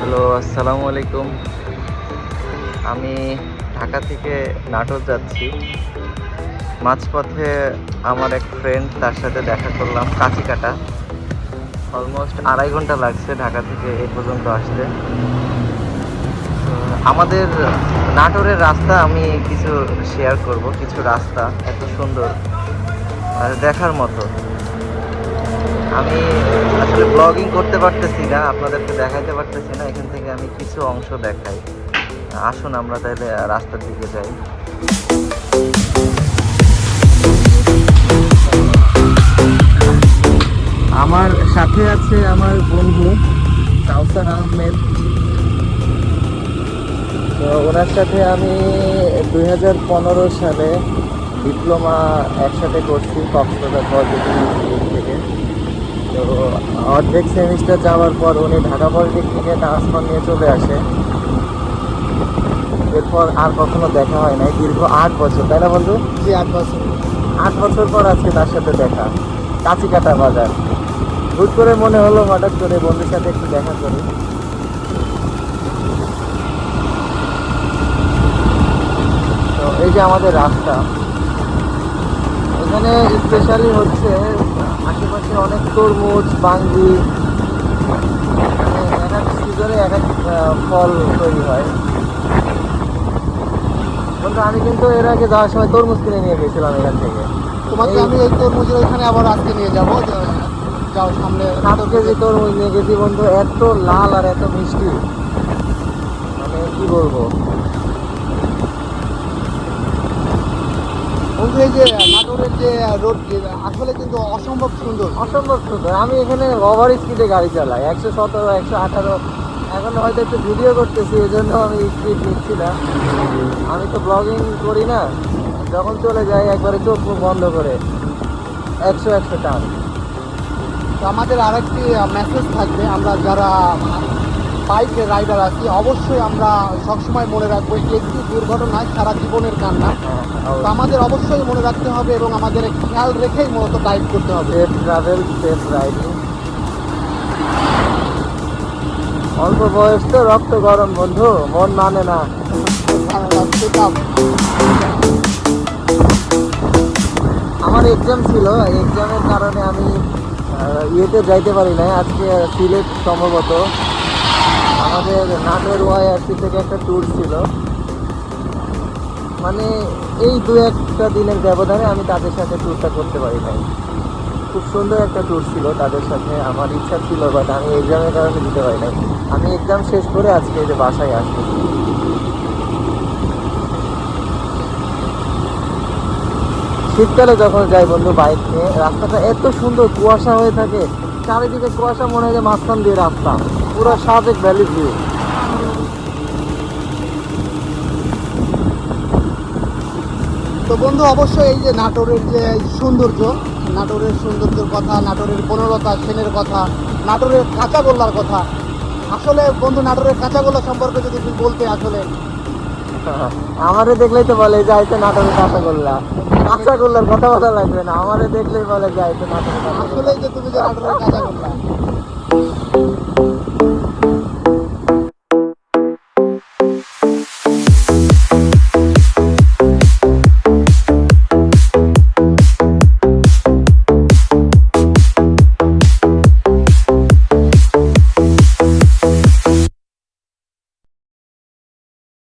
Hello, আসসালামু আলাইকুম। আমি ঢাকা থেকে নাটোর যাচ্ছি। মাঝপথে আমার এক ফ্রেন্ড, তার সাথে দেখা করলাম কাঁচিকাটা। অলমোস্ট 2.5 ঘন্টা লাগছে ঢাকা থেকে এই পর্যন্ত আসতে। তো আমাদের নাটোরের রাস্তা আমি কিছু শেয়ার করব, কিছু রাস্তা এত সুন্দর আর দেখার মতো। আমি আসলে ব্লগিং করতে পারতেছি না, আপনাদেরকে দেখাইতে পারতেছি না, এখান থেকে আমি কিছু অংশ দেখাই। আসুন আমরা তাহলে রাস্তার দিকে যাই। আমার সাথে আছে আমার বন্ধু কাউসার আহমেদ। তো ওনার সাথে আমি 2015 সালে ডিপ্লোমা একসাথে করছি কক্সবাজার পলিটেকনিক স্কুল থেকে। তো অর্ধেক সেমিস্টার যাওয়ার পর উনি ঢাকা পলিটেকনিকে ট্রান্সফার নিয়ে চলে আসে। এরপর আর কখনো দেখা হয় নাই দীর্ঘ 8 বছর, তাই না বন্ধু? জি, 8 বছর। 8 বছর পর আজকে তার সাথে দেখা কাঁচিকাটা বাজার। হুট করে মনে হলো হঠাৎ করে বন্ধুর সাথে একটু দেখা করি। তো এই যে আমাদের রাস্তা, এখানে স্পেশালি হচ্ছে আশেপাশে অনেক তরমুজ, বাঙ্গি, মানে এক এক সিজনে এক এক ফল তৈরি হয়। বন্ধু, আমি কিন্তু এর আগে যাওয়ার সময় তরমুজ কিনে নিয়ে গেছিলাম এখান থেকে। তোমাকে আমি এই তরমুজের ওইখানে আবার আজকে নিয়ে যাবো। যাও সামনে 7 কেজি তরমুজ নিয়ে গেছি বন্ধু, এত লাল আর এত মিষ্টি, মানে কি বলবো। বন্ধু, এই যে নাটোরের যে রোড, আসলে কিন্তু অসম্ভব সুন্দর। অসম্ভব সুন্দর। আমি এখানে ওভার স্পিডে গাড়ি চালাই, 117, 118। এখন হয়তো একটু ভিডিও করতেছি, এই জন্য আমি স্পিড নিচ্ছি না। আমি তো ব্লগিং করি না, যখন চলে যাই একবারে চোখ মুখ বন্ধ করে 100 টান। তো আমাদের আরেকটি মেসেজ থাকবে, আমরা যারা বাইক রাইডার আছি অবশ্যই আমরা সবসময় মনে রাখবো একটি দুর্ঘটনায় সারা জীবনের কান্না। তো আমাদের অবশ্যই মনে রাখতে হবে এবং আমাদের খেয়াল রেখেই মূলত গাইড করতে হবে। Safe travel, safe riding. অল্প বয়স তো রক্ত গরম বন্ধু, মন মানে না। আমার এক্সাম ছিল, এক্সামের কারণে আমি ইয়েতে যাইতে পারি নাই। আজকে সিলেট সম্ভবত আমাদের নাটোর ওয়াইআরসি থেকে একটা ট্যুর ছিল। মানে এই 2-1টা দিনের ব্যবধানে আমি তাদের সাথে ট্যুরটা করতে পারি নাই। খুব সুন্দর একটা ট্যুর ছিল তাদের সাথে, আমার ইচ্ছা ছিল, বাট আমি এক্সামের কারণে দিতে পারি নাই। আমি এক্সাম শেষ করে আজকে এই যে বাসায় আসছি। শীতকালে যখন যাই বন্ধু বাইক নিয়ে, রাস্তাটা এত সুন্দর, কুয়াশা হয়ে থাকে চারিদিকে, কুয়াশা মনে হয় যে মাঝখান দিয়ে রাস্তা, পুরো সাজেক ভ্যালি ভিউ। তো বন্ধু, অবশ্যই এই যে নাটোরের যে সৌন্দর্য, নাটোরের সৌন্দর্যের কথা, নাটোরের বনলতা সেনের কথা, নাটোরের কাঁচাগোল্লার কথা। আসলে বন্ধু, নাটোরের কাঁচাগোল্লা সম্পর্কে যদি তুমি বলতে, আসলে আমারে দেখলেই তো বলে যাইতে নাটকের কাঁচাগোল্লার কথা বলা লাগবে না, আমারে দেখলেই বলে যাইতে নাটকের আসলে যে তুমি যে নাটোরের কাঁচাগোল্লা,